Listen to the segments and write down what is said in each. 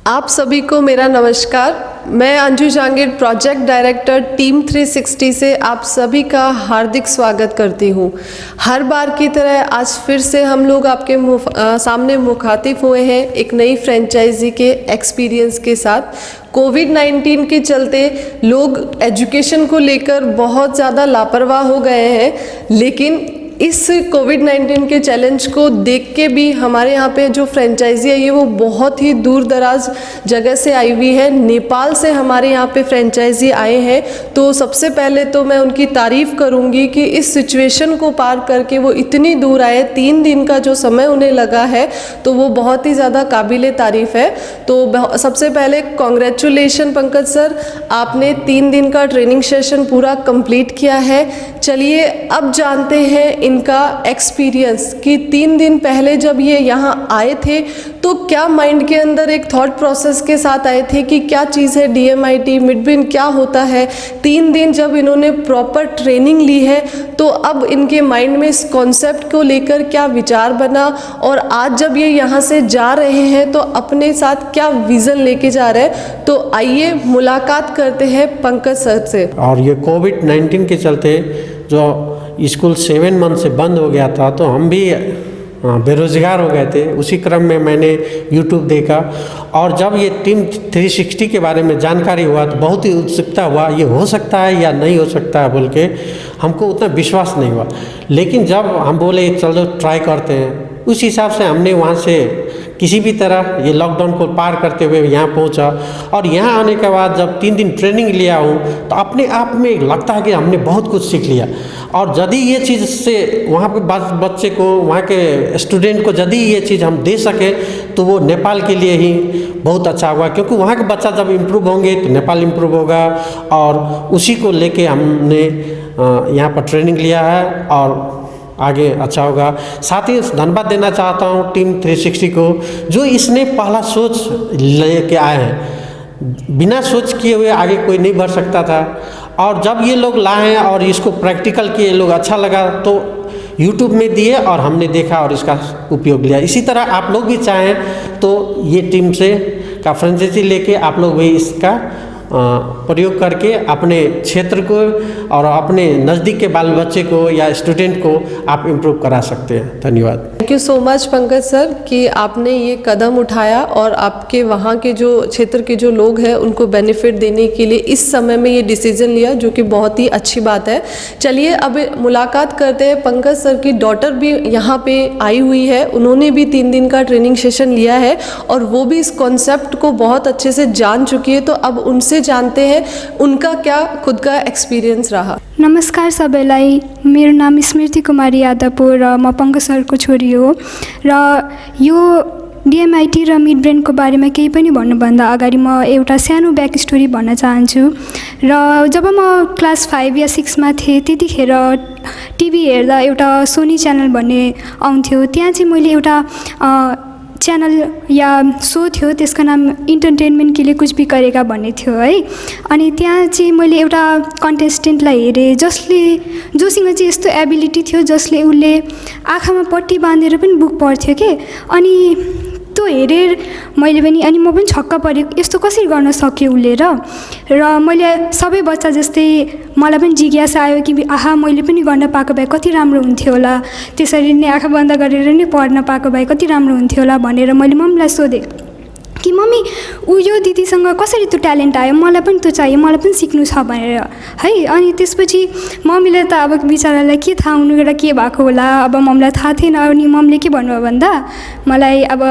आप सभी को मेरा नमस्कार। मैं Anju Jahangir, project director team 360 से आप सभी का हार्दिक स्वागत करती हूँ। हर बार की तरह आज फिर से हम लोग आपके सामने मुखातिब हुए हैं एक नई फ्रेंचाइजी के एक्सपीरियंस के साथ। कोविड-19 के चलते लोग एजुकेशन को लेकर बहुत ज़्यादा लापरवाह हो गए हैं, लेकिन इस कोविड-19 के चैलेंज को देख के भी हमारे यहाँ पे जो फ्रेंचाइजी है ये वो बहुत ही दूर दराज जगह से आई हुई है। नेपाल से हमारे यहाँ पे फ्रेंचाइजी आए हैं, तो सबसे पहले तो मैं उनकी तारीफ़ करूँगी कि इस सिचुएशन को पार करके वो इतनी दूर आए। 3 दिन का जो समय उन्हें लगा है तो वो बहुत ही ज़्यादा काबिले तारीफ़ है। तो सबसे पहले कॉन्ग्रेचुलेशन पंकज सर, आपने 3 दिन का ट्रेनिंग सेशन पूरा कंप्लीट किया है। चलिए अब जानते हैं इनका एक्सपीरियंस कि 3 दिन पहले जब ये यहाँ आए थे तो क्या माइंड के अंदर एक थॉट प्रोसेस के साथ आए थे कि क्या चीज़ है DMIT, मिडब्रेन क्या होता है। 3 दिन जब इन्होंने प्रॉपर ट्रेनिंग ली है तो अब इनके माइंड में इस कॉन्सेप्ट को लेकर क्या विचार बना, और आज जब ये यहाँ से जा रहे हैं तो अपने साथ क्या विज़न लेके जा रहे हैं। तो आइए मुलाकात करते हैं पंकज सर से। और ये कोविड-19 के चलते जो स्कूल 7 मंथ से बंद हो गया था तो हम भी बेरोज़गार हो गए थे। उसी क्रम में मैंने YouTube देखा और जब ये टीम 360 के बारे में जानकारी हुआ तो बहुत ही उत्सुकता हुआ, ये हो सकता है या नहीं हो सकता है बोल के हमको उतना विश्वास नहीं हुआ। लेकिन जब हम बोले चलो ट्राई करते हैं, उस हिसाब से हमने वहाँ से किसी भी तरह ये लॉकडाउन को पार करते हुए यहाँ पहुँचा। और यहाँ आने के बाद जब 3 दिन ट्रेनिंग लिया हूँ तो अपने आप में लगता है कि हमने बहुत कुछ सीख लिया। और यदि ये चीज़ से वहाँ पे बच्चे को, वहाँ के स्टूडेंट को यदि ये चीज़ हम दे सकें तो वो नेपाल के लिए ही बहुत अच्छा होगा, क्योंकि वहाँ के बच्चा जब इम्प्रूव होंगे तो नेपाल इम्प्रूव होगा। और उसी को लेके हमने यहाँ पर ट्रेनिंग लिया है और आगे अच्छा होगा। साथ ही धन्यवाद देना चाहता हूँ टीम 360 को, जो इसने पहला सोच लेके आए हैं। बिना सोच किए हुए आगे कोई नहीं बढ़ सकता था, और जब ये लोग लाए हैं और इसको प्रैक्टिकल किए, लोग अच्छा लगा तो YouTube में दिए और हमने देखा और इसका उपयोग लिया। इसी तरह आप लोग भी चाहें तो ये टीम से का फ्रेंचाइजी लेके आप लोग भी इसका प्रयोग करके अपने क्षेत्र को और अपने नज़दीक के बाल बच्चे को या स्टूडेंट को आप इम्प्रूव करा सकते हैं। धन्यवाद। Thank you so much Pankaj sir कि आपने ये कदम उठाया और आपके वहाँ के जो क्षेत्र के जो लोग हैं उनको बेनिफिट देने के लिए इस समय में ये डिसीजन लिया, जो कि बहुत ही अच्छी बात है। चलिए अब मुलाकात करते हैं। पंकज सर की डॉटर भी यहाँ पे आई हुई है, उन्होंने भी 3 दिन का ट्रेनिंग सेशन लिया है और वो भी इस कॉन्सेप्ट को बहुत अच्छे से जान चुकी है। तो अब उनसे जानते हैं उनका क्या खुद का एक्सपीरियंस रहा। नमस्कार सबैलाई, मेरो नाम स्मृति कुमारी यादव हो र म पंकज सरको छोरी हो। र यो DMIT र मिडब्रेनको बारेमा केही पनि भन्नुभन्दा अगाडि म एउटा सानो ब्याक स्टोरी भन्न चाहन्छु। र जब म क्लास 5 या 6 मा थिएँ त्यतिखेर टिभी हेर्दा एउटा सोनी च्यानल भन्ने आउँथ्यो। त्यहाँ चाहिँ मैले एउटा च्यानल या सो थियो, त्यसको नाम इन्टरटेनमेन्ट के लिए कुछ भी करेगा भन्ने थियो है। अनि त्यहाँ चाहिँ मैले एउटा कन्टेस्टेन्टलाई हेरेँ जोसँग चाहिँ यस्तो एबिलिटी थियो, जसले उसले आँखामा पट्टी बाँधेर पनि बुक पढ्थ्यो के। अनि त्यो हेरेर मैले पनि, अनि म पनि छक्क परेँ, यस्तो कसरी गर्न सक्यो उसले। र मैले सबै बच्चा जस्तै मलाई पनि जिज्ञासा आयो कि आहा मैले पनि गर्न पाएको भए कति राम्रो हुन्थ्यो होला, त्यसरी नै आँखा बन्द गरेर नै पढ्न पाएको भए कति राम्रो हुन्थ्यो होला भनेर मैले मम्मीलाई सोधेँ कि मम्मी यो दिदीसँग कसरी त्यो ट्यालेन्ट आयो, मलाई पनि त्यो चाहियो, मलाई पनि सिक्नु छ भनेर है। अनि त्यसपछि मम्मीले त अब बिचरालाई के थाहा हुनु के भएको होला, अब मम्मीलाई थाहा थिएन। अनि मम्मीले के भन्नुभयो भन्दा मलाई अब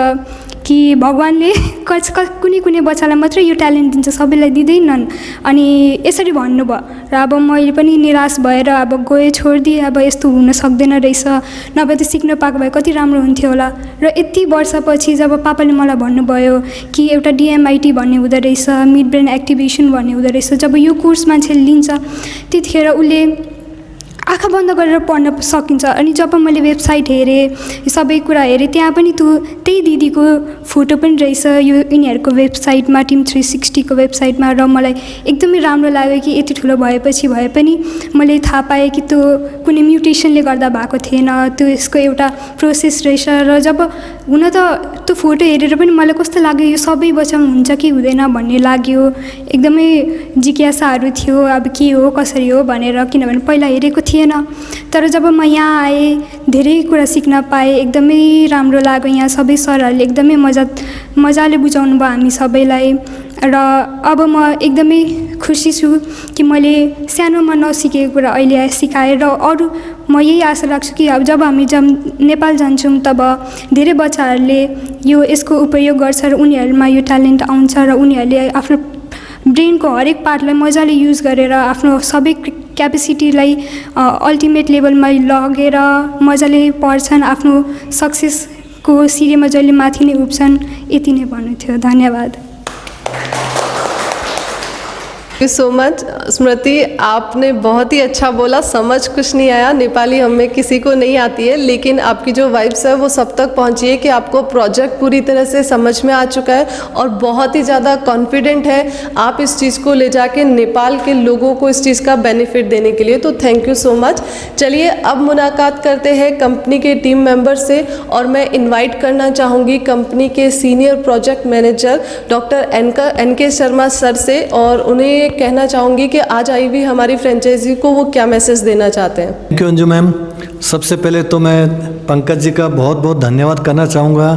कि भगवानले कुनै कुनै बच्चालाई मात्रै यो ट्यालेन्ट दिन्छ, सबैलाई दिँदैनन्। अनि यसरी भन्नुभयो र अब मैले पनि निराश भएर अब गएँ, छोडिदिएँ। अब यस्तो हुन सक्दैन रहेछ, नभए त सिक्न पाएको भए कति राम्रो हुन्थ्यो होला। र यति वर्षपछि जब पापाले मलाई भन्नुभयो कि एउटा DMIT भन्ने हुँदो रहेछ, मिडब्रेन एक्टिभेसन भन्ने हुँदो रहेछ, जब यो कोर्स मान्छेले लिन्छ त्यतिखेर उसले आँखा बन्द गरेर पढ्न सकिन्छ। अनि जब मैले वेबसाइट हेरेँ, यो सबै कुरा हेरेँ, त्यहाँ पनि त्यही दिदीको फोटो पनि रहेछ यो यिनीहरूको वेबसाइटमा, टिम 360 को वेबसाइटमा। र मलाई एकदमै राम्रो लाग्यो कि यति ठुलो भएपछि भए पनि मैले थाहा पाएँ कि त्यो कुनै म्युटेसनले गर्दा भएको थिएन, त्यो यसको एउटा प्रोसेस रहेछ। र जब हुन त त्यो फोटो हेरेर पनि मलाई कस्तो लाग्यो, यो सबै बच्चामा हुन्छ कि हुँदैन भन्ने लाग्यो। एकदमै जिज्ञासाहरू थियो, अब के हो कसरी हो भनेर, किनभने पहिला हेरेको थिएन। तर जब म यहाँ आएँ, धेरै कुरा सिक्न पाएँ, एकदमै राम्रो लाग्यो। यहाँ सबै सरहरूले एकदमै मजाले बुझाउनु भयो हामी सबैलाई। र अब म एकदमै खुसी छु कि मैले सानोमा नसिकेको कुरा अहिले सिकाएँ। र अरू म यही आशा राख्छु कि अब जब हामी नेपाल जान्छौँ तब धेरै बच्चाहरूले यसको उपयोग गर्छ र उनीहरूमा यो ट्यालेन्ट आउँछ र उनीहरूले आफ्नो ब्रेनको हरेक पार्टलाई मजाले युज गरेर आफ्नो सबै क्यापेसिटीलाई अल्टिमेट लेभलमा लगेर मजाले पढ्छन्, आफ्नो सक्सेसको सिँढीमा जहिले माथि नै उठ्छन्। यति नै भन्नु थियो। धन्यवाद। थैंक यू सो मच स्मृति, आपने बहुत ही अच्छा बोला। समझ कुछ नहीं आया, नेपाली हमें किसी को नहीं आती है, लेकिन आपकी जो वाइब्स है वो सब तक पहुंची है कि आपको प्रोजेक्ट पूरी तरह से समझ में आ चुका है और बहुत ही ज़्यादा कॉन्फिडेंट है आप इस चीज़ को ले जाके नेपाल के लोगों को इस चीज़ का बेनिफिट देने के लिए। तो थैंक यू सो मच। चलिए अब मुलाकात करते हैं कंपनी के टीम मेंबर से और मैं इन्वाइट करना चाहूँगी कंपनी के senior project manager doctor NK Sharma sir से, और उन्हें कहना चाहूँगी कि आज आई हुई हमारी फ्रेंचाइजी को वो क्या मैसेज देना चाहते हैं। Thank you Anju ma'am. सबसे पहले तो मैं पंकज जी का बहुत बहुत धन्यवाद करना चाहूँगा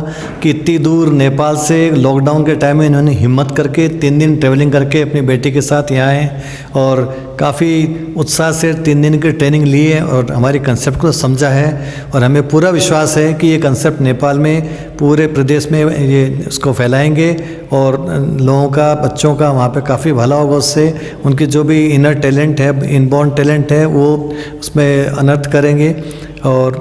कि इतनी दूर नेपाल से लॉकडाउन के टाइम में इन्होंने हिम्मत करके 3 दिन ट्रैवलिंग करके अपनी बेटी के साथ यहाँ आए और काफ़ी उत्साह से 3 दिन की ट्रेनिंग ली है और हमारी कंसेप्ट को समझा है। और हमें पूरा विश्वास है कि ये कंसेप्ट नेपाल में पूरे प्रदेश में ये उसको फैलाएंगे और लोगों का, बच्चों का वहाँ पे काफ़ी भला होगा उससे। उनकी जो भी इनर टैलेंट है, इनबॉर्न टैलेंट है, वो उसमें अनर्थ करेंगे। और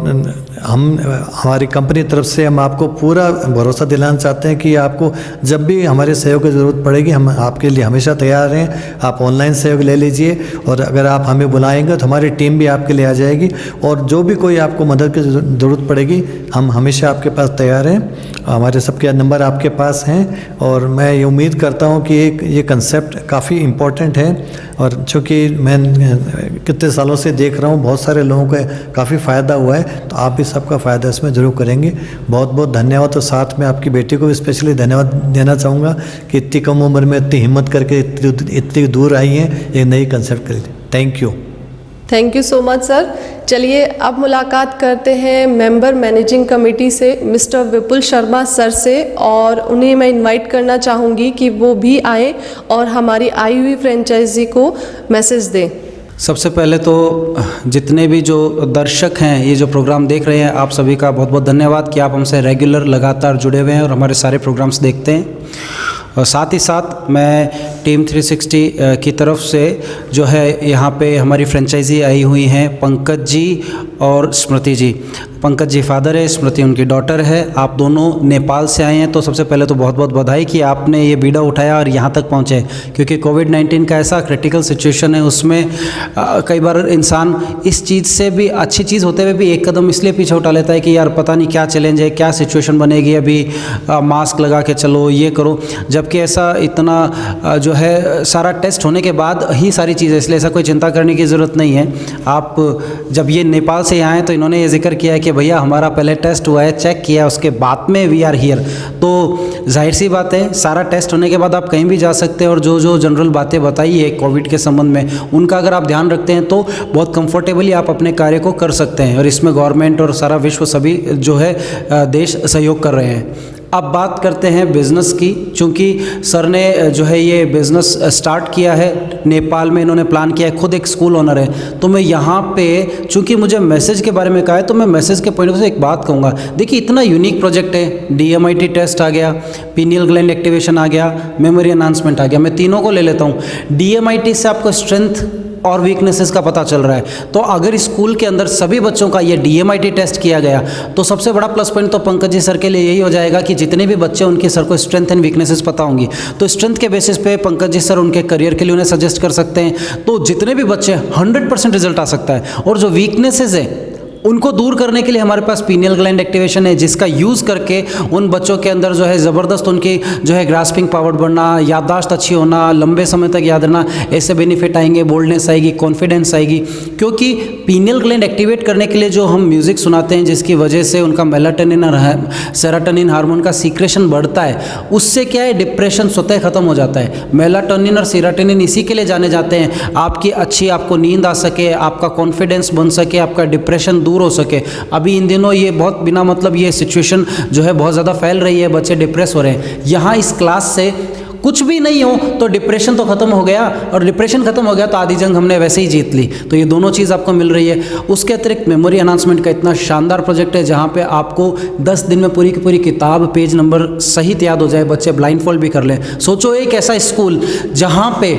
हमारी कंपनी की तरफ से हम आपको पूरा भरोसा दिलाना चाहते हैं कि आपको जब भी हमारे सहयोग की ज़रूरत पड़ेगी हम आपके लिए हमेशा तैयार हैं। आप ऑनलाइन सहयोग ले लीजिए और अगर आप हमें बुलाएंगे तो हमारी टीम भी आपके लिए आ जाएगी और जो भी कोई आपको मदद की ज़रूरत पड़ेगी हम हमेशा आपके पास तैयार हैं। हमारे सबके नंबर आपके पास हैं और मैं ये उम्मीद करता हूँ कि ये कंसेप्ट काफ़ी इम्पोर्टेंट है और चूँकि मैं कितने सालों से देख रहा हूँ बहुत सारे लोगों का काफ़ी फ़ायदा हुआ है, तो आप भी सबका फ़ायदा इसमें ज़रूर करेंगे। बहुत बहुत धन्यवाद। तो साथ में आपकी बेटी को भी स्पेशली धन्यवाद देना चाहूँगा कि इतनी कम उम्र में इतनी हिम्मत करके इतनी दूर आई हैं एक नई कंसेप्ट के लिए। Thank you. Thank you so much sir. चलिए अब मुलाकात करते हैं मेंबर मैनेजिंग कमेटी से मिस्टर विपुल शर्मा सर से, और उन्हें मैं इनवाइट करना चाहूँगी कि वो भी आए और हमारी आई हुई फ्रेंचाइजी को मैसेज दें। सबसे पहले तो जितने भी जो दर्शक हैं ये जो प्रोग्राम देख रहे हैं, आप सभी का बहुत बहुत धन्यवाद कि आप हमसे रेगुलर लगातार जुड़े हुए हैं और हमारे सारे प्रोग्राम्स देखते हैं। और साथ ही साथ मैं टीम 360 की तरफ से जो है यहाँ पे हमारी फ्रेंचाइजी आई हुई हैं पंकज जी और स्मृति जी। पंकज जी फादर है, स्मृति उनकी डॉटर है। आप दोनों नेपाल से आए हैं, तो सबसे पहले तो बहुत बहुत बधाई कि आपने ये बीड़ा उठाया और यहाँ तक पहुँचे, क्योंकि कोविड-19 का ऐसा क्रिटिकल सिचुएशन है, उसमें कई बार इंसान इस चीज़ से भी अच्छी चीज़ होते हुए भी एक कदम इसलिए पीछे उठा लेता है कि यार पता नहीं क्या चैलेंज है, क्या सिचुएशन बनेगी, अभी मास्क लगा के चलो, ये करो, जबकि ऐसा इतना जो है सारा टेस्ट होने के बाद ही सारी चीज़ें, इसलिए ऐसा कोई चिंता करने की ज़रूरत नहीं है। आप जब ये नेपाल से आए तो इन्होंने ये जिक्र किया है कि भैया हमारा पहले टेस्ट हुआ है, चेक किया, उसके बाद में वी आर हियर। तो जाहिर सी बात है सारा टेस्ट होने के बाद आप कहीं भी जा सकते हैं और जो जो जनरल बातें बताई है कोविड के संबंध में, उनका अगर आप ध्यान रखते हैं तो बहुत कंफर्टेबली आप अपने कार्य को कर सकते हैं। और इसमें गवर्नमेंट और सारा विश्व सभी जो है देश सहयोग कर रहे हैं। अब बात करते हैं बिज़नेस की, चूँकि सर ने जो है ये बिज़नेस स्टार्ट किया है नेपाल में, इन्होंने प्लान किया है, खुद एक स्कूल ओनर है। तो मैं यहाँ पे चूँकि मुझे मैसेज के बारे में कहा है तो मैं मैसेज के पॉइंट से एक बात कहूँगा। देखिए इतना यूनिक प्रोजेक्ट है, DMIT टेस्ट आ गया, पीनियल ग्लैंड एक्टिवेशन आ गया, मेमोरी एनहांसमेंट आ गया। मैं तीनों को ले लेता हूँ। DMIT से आपको स्ट्रेंथ और वीकनेसेस का पता चल रहा है। तो अगर स्कूल के अंदर सभी बच्चों का ये DMIT टेस्ट किया गया तो सबसे बड़ा प्लस पॉइंट तो पंकज जी सर के लिए यही हो जाएगा कि जितने भी बच्चे उनके सर को स्ट्रेंथ एंड वीकनेसेस पता होंगी, तो स्ट्रेंथ के बेसिस पे पंकज जी सर उनके करियर के लिए उन्हें सजेस्ट कर सकते हैं। तो जितने भी बच्चे 100% रिजल्ट आ सकता है। और जो वीकनेसेस है उनको दूर करने के लिए हमारे पास पीनियल ग्लैंड एक्टिवेशन है, जिसका यूज़ करके उन बच्चों के अंदर जो है ज़बरदस्त उनकी जो है ग्रास्पिंग पावर बढ़ना, याददाश्त अच्छी होना, लंबे समय तक याद रहना, ऐसे बेनिफिट आएंगे, बोल्डनेस आएगी, कॉन्फिडेंस आएगी। क्योंकि पीनियल ग्लैंड एक्टिवेट करने के लिए जो हम म्यूज़िक सुनाते हैं जिसकी वजह से उनका मेलाटोनिन और सेरोटोनिन हार्मोन का सीक्रेशन बढ़ता है, उससे क्या है डिप्रेशन स्वतः ख़त्म हो जाता है। मेलाटोनिन और सेरोटोनिन इसी के लिए जाने जाते हैं, आपकी अच्छी आपको नींद आ सके, आपका कॉन्फिडेंस बन सके, आपका डिप्रेशन दूर हो सके। अभी इन दिनों ये बहुत बिना मतलब ये सिचुएशन जो है बहुत ज़्यादा फैल रही है, बच्चे डिप्रेस हो रहे हैं। यहाँ इस क्लास से कुछ भी नहीं हो तो डिप्रेशन तो खत्म हो गया, और डिप्रेशन खत्म हो गया तो आधी जंग हमने वैसे ही जीत ली। तो ये दोनों चीज़ आपको मिल रही है। उसके अतिरिक्त मेमोरी एनहांसमेंट का इतना शानदार प्रोजेक्ट है जहाँ पे आपको 10 दिन में पूरी की पूरी किताब पेज नंबर सहित याद हो जाए, बच्चे ब्लाइंड फोल्ड भी कर लें। सोचो एक ऐसा स्कूल जहाँ पे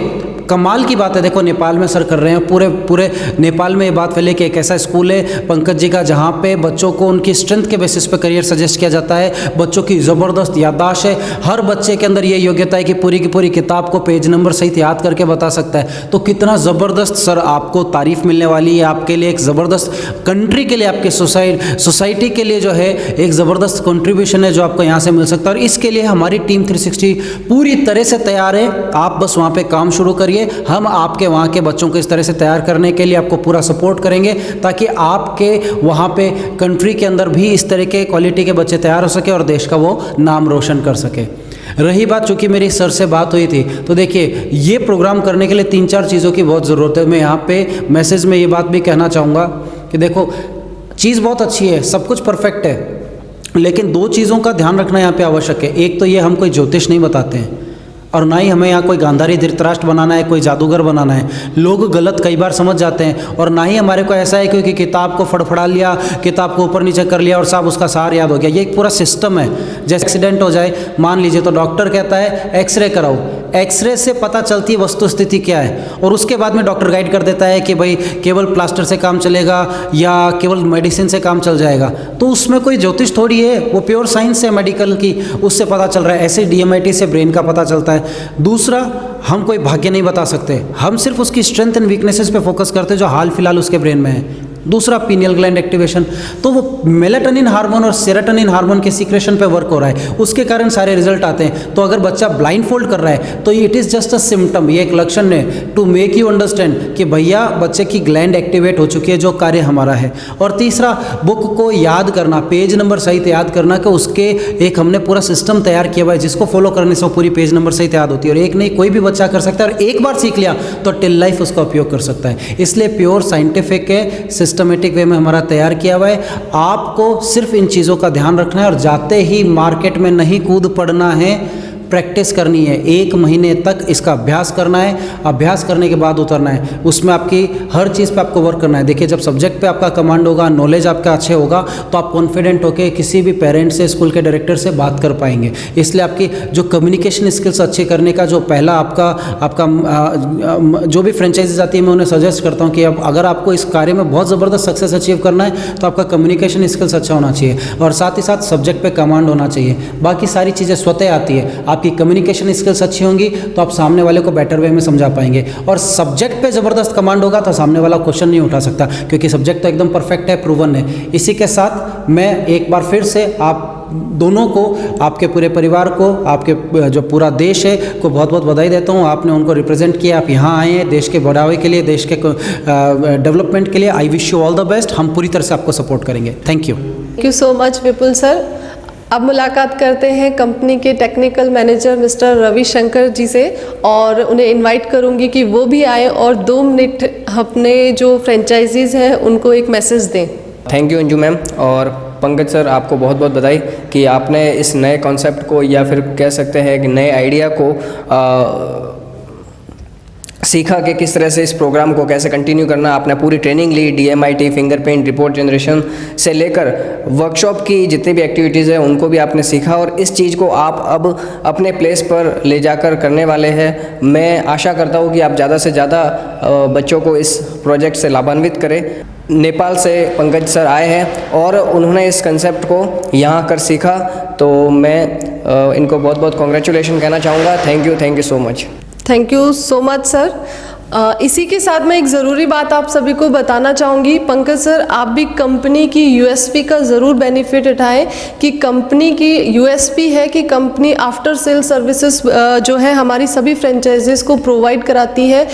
कमाल की बात है, देखो नेपाल में सर कर रहे हैं, पूरे नेपाल में ये बात फैले कि एक ऐसा स्कूल है पंकज जी का जहाँ पे बच्चों को उनकी स्ट्रेंथ के बेसिस पे करियर सजेस्ट किया जाता है। बच्चों की ज़बरदस्त याददाश्त है, हर बच्चे के अंदर ये योग्यता है कि पूरी की पूरी किताब को पेज नंबर सहित याद करके बता सकता है। तो कितना ज़बरदस्त सर आपको तारीफ़ मिलने वाली है, आपके लिए एक ज़बरदस्त कंट्री के लिए, आपके सोसाइटी के लिए जो है एक ज़बरदस्त कंट्रीब्यूशन है जो आपको यहाँ से मिल सकता है। और इसके लिए हमारी टीम 360 पूरी तरह से तैयार है। आप बस वहाँ पर काम शुरू करिए, हम आपके वहाँ के बच्चों को इस तरह से तैयार करने के लिए आपको पूरा सपोर्ट करेंगे ताकि आपके वहाँ पे कंट्री के अंदर भी इस तरह के क्वालिटी के बच्चे तैयार हो सके और देश का वो नाम रोशन कर सके। रही बात, चूँकि मेरी सर से बात हुई थी, तो देखिए ये प्रोग्राम करने के लिए 3-4 चीज़ों की बहुत ज़रूरत है। मैं यहाँ पे मैसेज में ये बात भी कहना चाहूँगा कि देखो चीज़ बहुत अच्छी है, सब कुछ परफेक्ट है, लेकिन 2 चीज़ों का ध्यान रखना यहाँ पे आवश्यक है। एक तो ये हम कोई ज्योतिष नहीं बताते हैं, और ना ही हमें यहाँ कोई गांधारी धृतराष्ट्र बनाना है, कोई जादूगर बनाना है। लोग गलत कई बार समझ जाते हैं। और ना ही हमारे को ऐसा है क्योंकि किताब को फड़फड़ा लिया, किताब को ऊपर नीचे कर लिया और साहब उसका सार याद हो गया। ये एक पूरा सिस्टम है। जैसे एक्सीडेंट हो जाए मान लीजिए तो डॉक्टर कहता है एक्सरे कराओ, एक्सरे से पता चलती है वस्तु स्थिति क्या है, और उसके बाद में डॉक्टर गाइड कर देता है कि भाई केवल प्लास्टर से काम चलेगा या केवल मेडिसिन से काम चल जाएगा। तो उसमें कोई ज्योतिष थोड़ी है, वो प्योर साइंस है मेडिकल की, उससे पता चल रहा है। ऐसे DMIT से ब्रेन का पता चलता है। दूसरा, हम कोई भाग्य नहीं बता सकते, हम सिर्फ उसकी स्ट्रेंथ एंड वीकनेसेस पे फोकस करते हैं जो हाल फिलहाल उसके ब्रेन में है। दूसरा, पीनियल ग्लैंड एक्टिवेशन, तो वो मेलाटोनिन हार्मोन और सेरोटोनिन हार्मोन के सीक्रेशन पे वर्क हो रहा है, उसके कारण सारे रिजल्ट आते हैं। तो अगर बच्चा ब्लाइंड फोल्ड कर रहा है तो it is just a symptom, ये एक लक्षण है टू मेक यू अंडरस्टैंड कि भैया बच्चे की ग्लैंड एक्टिवेट हो चुकी है, जो कार्य हमारा है। और तीसरा, बुक को याद करना, पेज नंबर सहित याद करना कि उसके एक हमने पूरा सिस्टम तैयार किया हुआ है जिसको फॉलो करने से वो पूरी पेज नंबर सहित याद होती है। और एक नहीं, कोई भी बच्चा कर सकता है, और एक बार सीख लिया तो टिल लाइफ उसका उपयोग कर सकता है। इसलिए प्योर साइंटिफिक है, सिस्टमेटिक वे में हमारा तैयार किया हुआ है। आपको सिर्फ इन चीज़ों का ध्यान रखना है और जाते ही मार्केट में नहीं कूद पड़ना है, प्रैक्टिस करनी है। 1 महीने तक इसका अभ्यास करना है, अभ्यास करने के बाद उतरना है। उसमें आपकी हर चीज़ पे आपको वर्क करना है। देखिए, जब सब्जेक्ट पे आपका कमांड होगा, नॉलेज आपका अच्छे होगा, तो आप कॉन्फिडेंट होकर किसी भी पेरेंट से, स्कूल के डायरेक्टर से बात कर पाएंगे। इसलिए आपकी जो कम्युनिकेशन स्किल्स अच्छे करने का जो पहला आपका जो भी फ्रेंचाइजीज आती है, मैं उन्हें सजेस्ट करता हूँ कि अब अगर आपको इस कार्य में बहुत ज़बरदस्त सक्सेस अचीव करना है तो आपका कम्युनिकेशन स्किल्स अच्छा होना चाहिए, और साथ ही साथ सब्जेक्ट पे कमांड होना चाहिए। बाकी सारी चीज़ें स्वतः आती है। आपकी कम्युनिकेशन स्किल्स अच्छी होंगी तो आप सामने वाले को बेटर वे में समझा पाएंगे, और सब्जेक्ट पे ज़बरदस्त कमांड होगा तो सामने वाला क्वेश्चन नहीं उठा सकता, क्योंकि सब्जेक्ट तो एकदम परफेक्ट है, प्रूवन है। इसी के साथ मैं एक बार फिर से आप दोनों को, आपके पूरे परिवार को, आपके जो पूरा देश है को बहुत बहुत बधाई देता हूँ। आपने उनको रिप्रेजेंट किया, आप यहाँ आए हैं देश के बढ़ावे के लिए, देश के डेवलपमेंट के लिए। I wish you all the best. हम पूरी तरह से आपको सपोर्ट करेंगे। Thank you so much Vipul sir. अब मुलाकात करते हैं कंपनी के टेक्निकल मैनेजर मिस्टर रविशंकर जी से, और उन्हें इनवाइट करूंगी कि वो भी आए और 2 मिनट अपने जो फ्रेंचाइजीज हैं उनको एक मैसेज दें। थैंक यू अंजू मैम, और पंकज सर आपको बहुत बहुत बधाई कि आपने इस नए कॉन्सेप्ट को, या फिर कह सकते हैं कि नए आइडिया को सीखा कि किस तरह से इस प्रोग्राम को कैसे कंटिन्यू करना। आपने पूरी ट्रेनिंग ली, DMIT, फिंगरप्रिंट, रिपोर्ट जनरेशन से लेकर वर्कशॉप की जितनी भी एक्टिविटीज़ हैं उनको भी आपने सीखा, और इस चीज़ को आप अब अपने प्लेस पर ले जाकर करने वाले हैं। मैं आशा करता हूँ कि आप ज़्यादा से ज़्यादा बच्चों को इस प्रोजेक्ट से लाभान्वित करें। नेपाल से पंकज सर आए हैं और उन्होंने इस कंसेप्ट को यहाँ कर सीखा, तो मैं इनको बहुत बहुत कॉन्ग्रेचुलेशन कहना चाहूँगा। Thank you so much. Thank you so much sir. इसी के साथ मैं एक ज़रूरी बात आप सभी को बताना चाहूँगी, पंकज सर आप भी कंपनी की USP का ज़रूर बेनिफिट उठाएं कि कंपनी की USP है कि कंपनी आफ्टर सेल सर्विसेज जो है हमारी सभी फ्रेंचाइजीज़ को प्रोवाइड कराती है।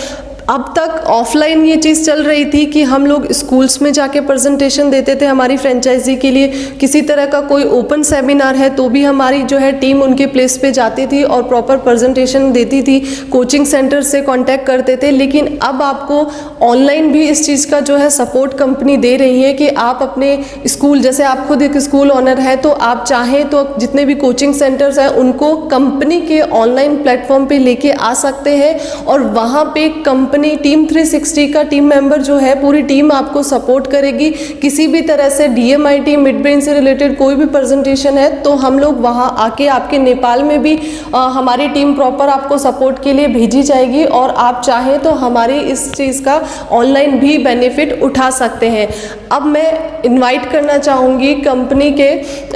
अब तक ऑफलाइन ये चीज़ चल रही थी कि हम लोग स्कूल्स में जाके प्रेजेंटेशन देते थे हमारी फ्रेंचाइजी के लिए, किसी तरह का कोई ओपन सेमिनार है तो भी हमारी जो है टीम उनके प्लेस पे जाती थी और प्रॉपर प्रेजेंटेशन देती थी, कोचिंग सेंटर से कांटेक्ट करते थे। लेकिन अब आपको ऑनलाइन भी इस चीज़ का जो है सपोर्ट कंपनी दे रही है कि आप अपने स्कूल, जैसे आप खुद एक स्कूल ऑनर है तो आप चाहें तो जितने भी कोचिंग सेंटर्स हैं उनको कंपनी के ऑनलाइन प्लेटफॉर्म पे लेके आ सकते हैं, और वहाँ पे कंपनी टीम 360 का टीम मेंबर जो है पूरी टीम आपको सपोर्ट करेगी। किसी भी तरह से DMIT मिड ब्रेन से रिलेटेड कोई भी प्रेजेंटेशन है तो हम लोग वहाँ आके आपके नेपाल में भी हमारी टीम प्रॉपर आपको सपोर्ट के लिए भेजी जाएगी, और आप चाहें तो हमारी इस चीज़ का ऑनलाइन भी बेनिफिट उठा सकते हैं। अब मैं इनवाइट करना चाहूँगी कंपनी के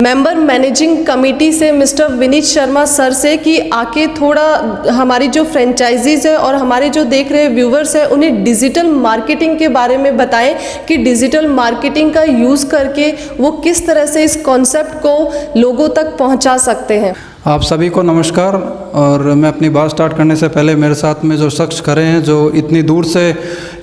मेंबर मैनेजिंग कमेटी से मिस्टर विनीत शर्मा सर से कि आके थोड़ा हमारी जो फ्रेंचाइजीज़ है और हमारे जो देख रहे व्यूवर्स है उन्हें डिजिटल मार्केटिंग के बारे में बताएं कि डिजिटल मार्केटिंग का यूज़ करके वो किस तरह से इस कॉन्सेप्ट को लोगों तक पहुंचा सकते हैं। आप सभी को नमस्कार। और मैं अपनी बात स्टार्ट करने से पहले मेरे साथ में जो शख्स खड़े हैं जो इतनी दूर से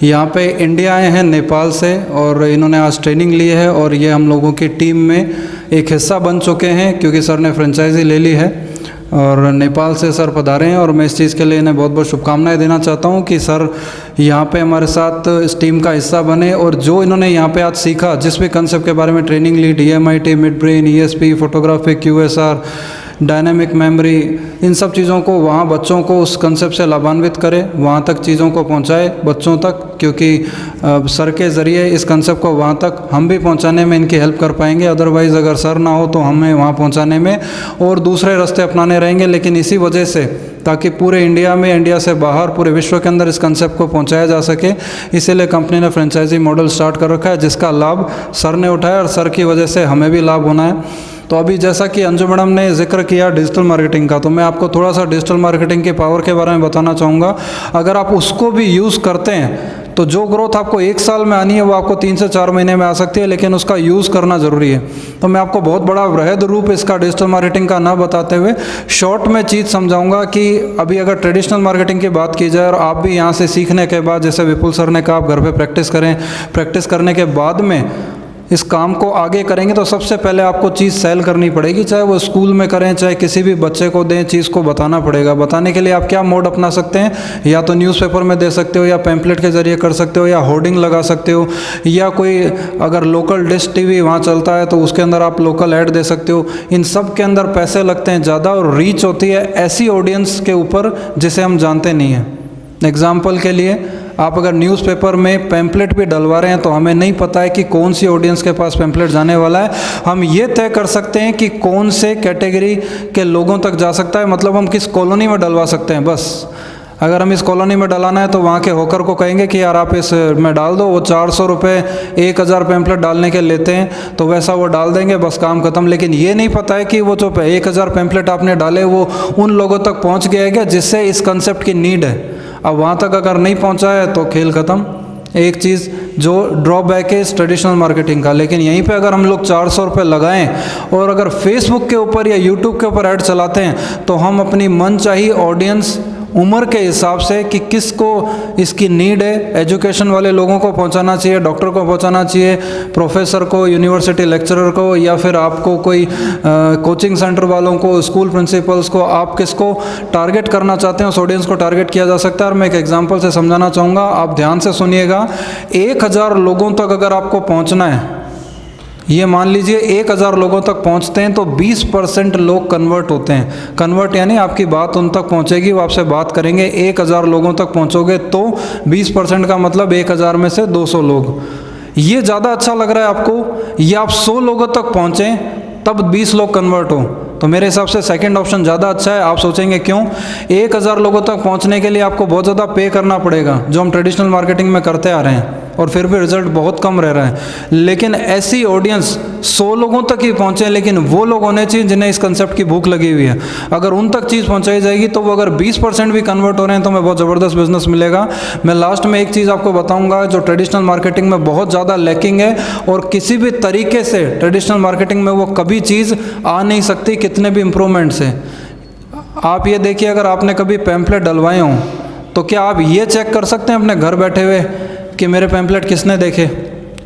यहाँ पे इंडिया आए हैं नेपाल से, और इन्होंने आज ट्रेनिंग ली है और ये हम लोगों की टीम में एक हिस्सा बन चुके हैं क्योंकि सर ने फ्रेंचाइजी ले ली है और नेपाल से सर पधारे हैं, और मैं इस चीज़ के लिए इन्हें बहुत बहुत शुभकामनाएं देना चाहता हूं कि सर यहाँ पे हमारे साथ इस टीम का हिस्सा बने, और जो इन्होंने यहाँ पे आज सीखा, जिस भी कंसेप्ट के बारे में ट्रेनिंग ली, DMIT, mid brain, ESP, photography, QSR, dynamic memory, इन सब चीज़ों को वहाँ बच्चों को उस कंसेप्ट से लाभान्वित करें, वहाँ तक चीज़ों को पहुँचाए बच्चों तक, क्योंकि सर के ज़रिए इस कंसेप्ट को वहाँ तक हम भी पहुँचाने में इनकी हेल्प कर पाएंगे। अदरवाइज़ अगर सर ना हो तो हमें वहाँ पहुँचाने में और दूसरे रास्ते अपनाने रहेंगे। लेकिन इसी वजह से ताकि पूरे इंडिया में, इंडिया से बाहर, पूरे विश्व के अंदर इस कंसेप्ट को पहुंचाया जा सके, इसीलिए कंपनी ने फ्रेंचाइजी मॉडल स्टार्ट कर रखा है जिसका लाभ सर ने उठाया और सर की वजह से हमें भी लाभ होना है। तो अभी जैसा कि अंजू मैडम ने जिक्र किया डिजिटल मार्केटिंग का, तो मैं आपको थोड़ा सा डिजिटल मार्केटिंग के पावर के बारे में बताना चाहूँगा। अगर आप उसको भी यूज़ करते हैं तो जो ग्रोथ आपको 1 साल में आनी है वो आपको 3 से 4 महीने में आ सकती है, लेकिन उसका यूज़ करना ज़रूरी है। तो मैं आपको बहुत बड़ा वृहद रूप इसका डिजिटल मार्केटिंग का ना बताते हुए शॉर्ट में चीज़ समझाऊंगा कि अभी अगर ट्रेडिशनल मार्केटिंग की बात की जाए और आप भी यहाँ से सीखने के बाद, जैसे विपुल सर ने कहा, आप घर पर प्रैक्टिस करें, प्रैक्टिस करने के बाद में इस काम को आगे करेंगे तो सबसे पहले आपको चीज़ सेल करनी पड़ेगी, चाहे वो स्कूल में करें, चाहे किसी भी बच्चे को दें, चीज़ को बताना पड़ेगा। बताने के लिए आप क्या मोड अपना सकते हैं, या तो न्यूज़पेपर में दे सकते हो, या पैम्पलेट के ज़रिए कर सकते हो, या होर्डिंग लगा सकते हो, या कोई अगर लोकल डिश TV वहाँ चलता है तो उसके अंदर आप लोकल ऐड दे सकते हो। इन सब के अंदर पैसे लगते हैं ज़्यादा और रीच होती है ऐसी ऑडियंस के ऊपर जिसे हम जानते नहीं हैं। एग्जाम्पल के लिए आप अगर न्यूज़पेपर में पैम्पलेट भी डलवा रहे हैं तो हमें नहीं पता है कि कौन सी ऑडियंस के पास पैम्पलेट जाने वाला है। हम ये तय कर सकते हैं कि कौन से कैटेगरी के लोगों तक जा सकता है, मतलब हम किस कॉलोनी में डलवा सकते हैं। बस अगर हम इस कॉलोनी में डलाना है तो वहाँ के होकर को कहेंगे कि यार आप इस में डाल दो, वो 400 रुपये 1000 पैम्पलेट डालने के लेते हैं, तो वैसा वो डाल देंगे, बस काम खत्म। लेकिन ये नहीं पता है कि वो जो 1000 पैम्पलेट आपने डाले वो उन लोगों तक पहुँच गया है क्या जिससे इस कंसेप्ट की नीड है। अब वहाँ तक अगर नहीं पहुँचा है तो खेल ख़त्म। एक चीज़ जो ड्रॉबैक है इस ट्रेडिशनल मार्केटिंग का, लेकिन यहीं पे अगर हम लोग 400 रुपये लगाएं और अगर फेसबुक के ऊपर या यूट्यूब के ऊपर ऐड चलाते हैं तो हम अपनी मनचाही ऑडियंस उम्र के हिसाब से कि किसको इसकी नीड है, एजुकेशन वाले लोगों को पहुंचाना चाहिए, डॉक्टर को पहुंचाना चाहिए, प्रोफेसर को, यूनिवर्सिटी लेक्चरर को, या फिर आपको कोई कोचिंग सेंटर वालों को, स्कूल प्रिंसिपल्स को, आप किसको टारगेट करना चाहते हैं उस ऑडियंस को टारगेट किया जा सकता है। और मैं एक एग्जांपल से समझाना चाहूँगा, आप ध्यान से सुनिएगा। 1000 लोगों तक अगर आपको पहुँचना है ये मान लीजिए 1000 लोगों तक पहुंचते हैं तो 20% लोग कन्वर्ट होते हैं। कन्वर्ट यानी आपकी बात उन तक पहुंचेगी, वो आपसे बात करेंगे। 1000 लोगों तक पहुंचोगे तो 20% का मतलब 1000 में से 200 लोग। ये ज़्यादा अच्छा लग रहा है आपको, या आप 100 लोगों तक पहुंचें तब 20 लोग कन्वर्ट हो? तो मेरे हिसाब से सेकंड ऑप्शन ज़्यादा अच्छा है। आप सोचेंगे क्यों? 1000 लोगों तक पहुंचने के लिए आपको बहुत ज़्यादा पे करना पड़ेगा, जो हम ट्रेडिशनल मार्केटिंग में करते आ रहे हैं, और फिर भी रिजल्ट बहुत कम रह रहा है। लेकिन ऐसी ऑडियंस 100 लोगों तक ही पहुंचे, लेकिन वो लोग होने चाहिए जिन्हें इस कंसेप्ट की भूख लगी हुई है। अगर उन तक चीज़ पहुंचाई जाएगी तो वो अगर 20% भी कन्वर्ट हो रहे हैं तो हमें बहुत ज़बरदस्त बिजनेस मिलेगा। मैं लास्ट में एक चीज़ आपको बताऊंगा जो ट्रेडिशनल मार्केटिंग में बहुत ज़्यादा लैकिंग है, और किसी भी तरीके से ट्रेडिशनल मार्केटिंग में वो कभी चीज़ आ नहीं सकती, कितने भी इम्प्रूवमेंट से। आप ये देखिए, अगर आपने कभी पैम्पलेट डलवाए हों तो क्या आप ये चेक कर सकते हैं अपने घर बैठे हुए कि मेरे पैम्पलेट किसने देखे?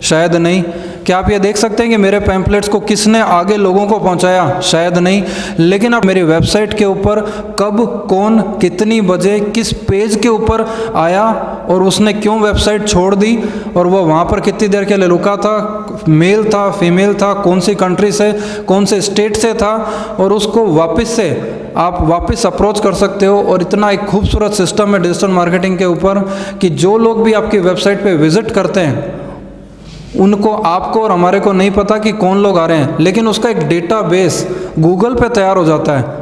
शायद नहीं। क्या आप ये देख सकते हैं कि मेरे पैम्पलेट्स को किसने आगे लोगों को पहुंचाया? शायद नहीं। लेकिन आप मेरी वेबसाइट के ऊपर कब, कौन, कितनी बजे, किस पेज के ऊपर आया और उसने क्यों वेबसाइट छोड़ दी, और वो वहाँ पर कितनी देर के लिए रुका था, मेल था, फीमेल था, कौन सी कंट्री से, कौन से स्टेट से था, और उसको वापस से आप वापस अप्रोच कर सकते हो। और इतना एक खूबसूरत सिस्टम है डिजिटल मार्केटिंग के ऊपर कि जो लोग भी आपकी वेबसाइट पे विजिट करते हैं उनको, आपको और हमारे को नहीं पता कि कौन लोग आ रहे हैं, लेकिन उसका एक डेटाबेस गूगल पे तैयार हो जाता है।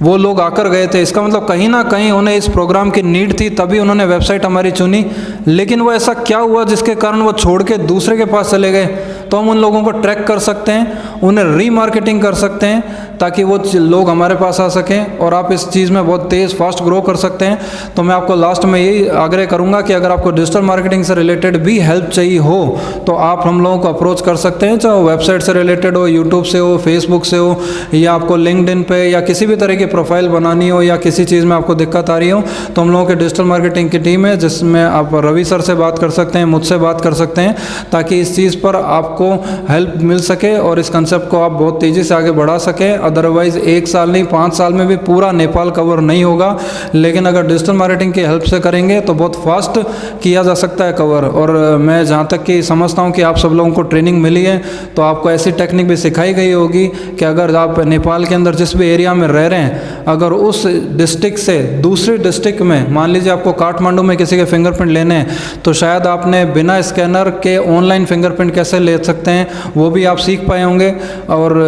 वो लोग आकर गए थे, इसका मतलब कहीं ना कहीं उन्हें इस प्रोग्राम की नीड थी, तभी उन्होंने वेबसाइट हमारी चुनी। लेकिन वो ऐसा क्या हुआ जिसके कारण वो छोड़ के दूसरे के पास चले गए? तो हम उन लोगों को ट्रैक कर सकते हैं, उन्हें रीमार्केटिंग कर सकते हैं, ताकि वो लोग हमारे पास आ सकें और आप इस चीज़ में बहुत तेज़ फास्ट ग्रो कर सकते हैं। तो मैं आपको लास्ट में यही आग्रह करूंगा कि अगर आपको डिजिटल मार्केटिंग से रिलेटेड भी हेल्प चाहिए हो तो आप हम लोगों को अप्रोच कर सकते हैं, चाहे वेबसाइट से रिलेटेड हो, यूट्यूब से हो, फेसबुक से हो, या आपको लिंक्डइन पे या किसी भी तरह की प्रोफाइल बनानी हो, या किसी चीज़ में आपको दिक्कत आ रही हो, तो हम लोगों के डिजिटल मार्केटिंग की टीम है जिसमें आप रवि सर से बात कर सकते हैं, मुझसे बात कर सकते हैं, ताकि इस चीज़ पर आपको हेल्प मिल सके और इस कंसेप्ट को आप बहुत तेज़ी से आगे बढ़ा सकें। अदरवाइज़ 1 साल नहीं 5 साल में भी पूरा नेपाल कवर नहीं होगा, लेकिन अगर डिजिटल मार्केटिंग की हेल्प से करेंगे तो बहुत फास्ट किया जा सकता है कवर। और मैं जहाँ तक कि समझता हूँ कि आप सब लोगों को ट्रेनिंग मिली है, तो आपको ऐसी टेक्निक भी सिखाई गई होगी कि अगर आप नेपाल के अंदर जिस भी एरिया में रह रहे हैं, अगर उस डिस्ट्रिक्ट से दूसरे डिस्ट्रिक्ट में, मान लीजिए आपको काठमांडू में किसी के फिंगरप्रिंट लेने हैं, तो शायद आपने बिना स्कैनर के ऑनलाइन फिंगरप्रिंट कैसे ले सकते हैं वो भी आप सीख पाए होंगे। और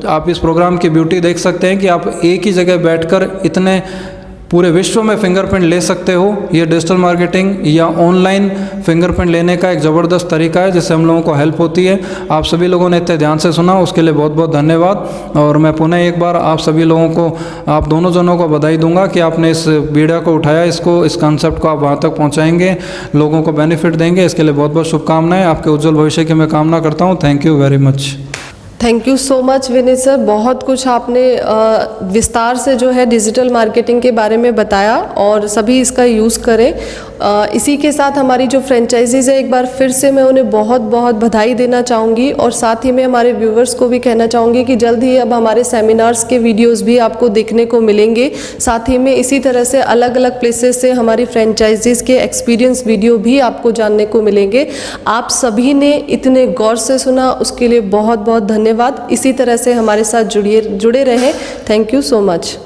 आप इस प्रोग्राम की ब्यूटी देख सकते हैं कि आप एक ही जगह बैठकर इतने पूरे विश्व में फिंगरप्रिंट ले सकते हो। ये डिजिटल मार्केटिंग या ऑनलाइन फिंगरप्रिंट लेने का एक ज़बरदस्त तरीका है जिससे हम लोगों को हेल्प होती है। आप सभी लोगों ने इतने ध्यान से सुना, उसके लिए बहुत बहुत धन्यवाद। और मैं पुनः एक बार आप सभी लोगों को, आप दोनों जनों को बधाई दूंगा कि आपने इस वीडियो को उठाया, इस कॉन्सेप्ट को आप वहाँ तक पहुँचाएंगे, लोगों को बेनिफिट देंगे। इसके लिए बहुत बहुत शुभकामनाएँ। आपके उज्जवल भविष्य की मैं कामना करता हूँ। Thank you very much. Thank you so much Vineet sir, बहुत कुछ आपने विस्तार से जो है डिजिटल मार्केटिंग के बारे में बताया और सभी इसका यूज़ करें। इसी के साथ हमारी जो फ्रेंचाइजीज है, एक बार फिर से मैं उन्हें बहुत बहुत बधाई देना चाहूँगी और साथ ही मैं हमारे व्यूवर्स को भी कहना चाहूँगी कि जल्द ही अब हमारे सेमिनार्स के वीडियोस भी आपको देखने को मिलेंगे। साथ ही में इसी तरह से अलग अलग प्लेसेस से हमारी फ्रेंचाइजीज के एक्सपीरियंस वीडियो भी आपको जानने को मिलेंगे। आप सभी ने इतने गौर से सुना, उसके लिए बहुत बहुत धन्यवाद। इसी तरह से हमारे साथ जुड़े रहें। Thank you so much.